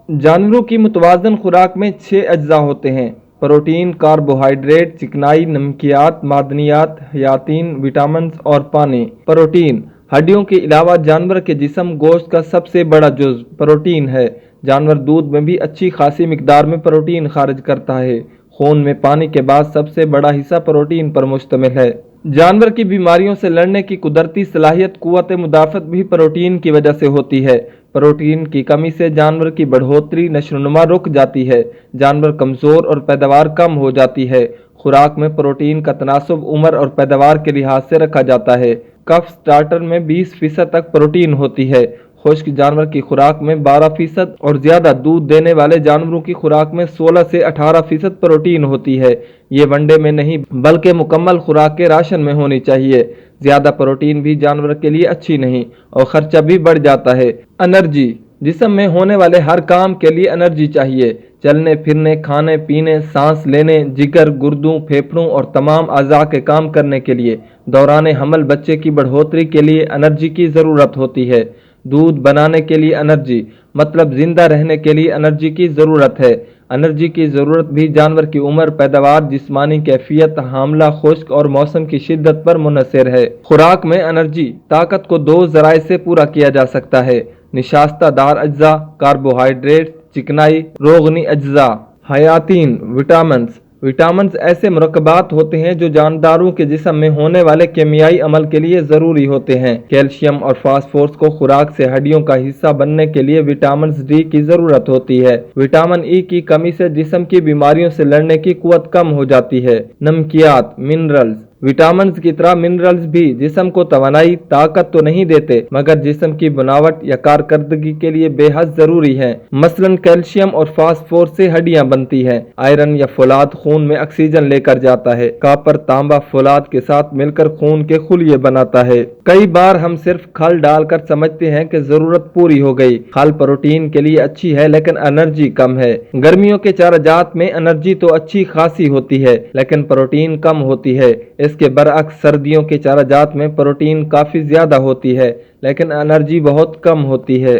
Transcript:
जानवरों की मुतवाज़न खुराक में 6 अज्जा होते हैं: प्रोटीन, कार्बोहाइड्रेट, चिकनाई, नमकियात, मादनियात, हयातीन, विटामिन और पानी। प्रोटीन हड्डियों के अलावा जानवर के जिस्म गोश्त का सबसे बड़ा जुज़ प्रोटीन है। जानवर दूध में भी अच्छी खासी मिकदार में प्रोटीन खारिज करता है। खून में पानी के बाद सबसे बड़ा हिस्सा प्रोटीन पर मुश्तमिल है। जानवर की बीमारियों से लड़ने की कुदरती सलाहियत कुव्वत मुदाफ़त भी प्रोटीन की वजह से होती है। प्रोटीन की कमी से जानवर की बढ़ोतरी, नशोनुमा रुक जाती है, जानवर कमज़ोर और पैदावार कम हो जाती है। खुराक में प्रोटीन का तनासब उम्र और पैदावार के लिहाज से रखा जाता है। कफ स्टार्टर में 20% तक प्रोटीन होती है। खुश्क जानवर की खुराक में 12% और ज़्यादा दूध देने वाले जानवरों की खुराक में 16 से 18% प्रोटीन होती है। ये वनडे में नहीं बल्कि मुकम्मल खुराक के राशन में होनी चाहिए। ज़्यादा प्रोटीन भी जानवर के लिए अच्छी नहीं और ख़र्चा भी बढ़ जाता है। एनर्जी जिस्म में होने वाले हर काम के लिए एनर्जी चाहिए। चलने फिरने, खाने पीने, सांस लेने, जिगर, गुर्दों, फेफड़ों और तमाम अज़ा के काम करने के लिए, दौरान हमल बच्चे की बढ़ोतरी के लिए एनर्जी की ज़रूरत होती है। दूध बनाने के लिए एनर्जी मतलब जिंदा रहने के लिए एनर्जी की ज़रूरत है। एनर्जी की ज़रूरत भी जानवर की उम्र, पैदावार, जिस्मानी कैफियत, हामला, खुश्क और मौसम की शिद्दत पर मुनहसर है। खुराक में एनर्जी ताकत को 2 ज़राए से पूरा किया जा सकता है: निशास्तादार अज्जा, कार्बोहाइड्रेट, चिकनाई, रोगनी अज्जा। हयातीन विटामिन्स ऐसे मुरक्कबात होते हैं जो जानदारों के जिस्म में होने वाले केमियाई अमल के लिए ज़रूरी होते हैं। कैल्शियम और फास्फोरस को खुराक से हड्डियों का हिस्सा बनने के लिए विटामिन डी की ज़रूरत होती है। विटामिन ई की कमी से जिस्म की बीमारियों से लड़ने की कुव्वत कम हो जाती है। नमकियात मिनरल्स विटामिन्स की तरह मिनरल्स भी जिस्म को तवानाई, ताकत तो नहीं देते मगर जिस्म की बनावट या कारकर्दगी के लिए बेहद ज़रूरी है। मसलन कैल्शियम और फास्फोरस से हड्डियां बनती हैं। आयरन या फौलाद खून में ऑक्सीजन लेकर जाता है। कॉपर, तांबा फौलाद के साथ मिलकर खून के खुलिये बनाता है। कई बार हम सिर्फ खल डालकर समझते हैं कि ज़रूरत पूरी हो गई। खल प्रोटीन के लिए अच्छी है लेकिन एनर्जी कम है। गर्मियों के चाराजात में एनर्जी तो अच्छी खासी होती है लेकिन प्रोटीन कम होती है। इसके बरअक्स सर्दियों के चाराजात में प्रोटीन काफ़ी ज़्यादा होती है लेकिन एनर्जी बहुत कम होती है।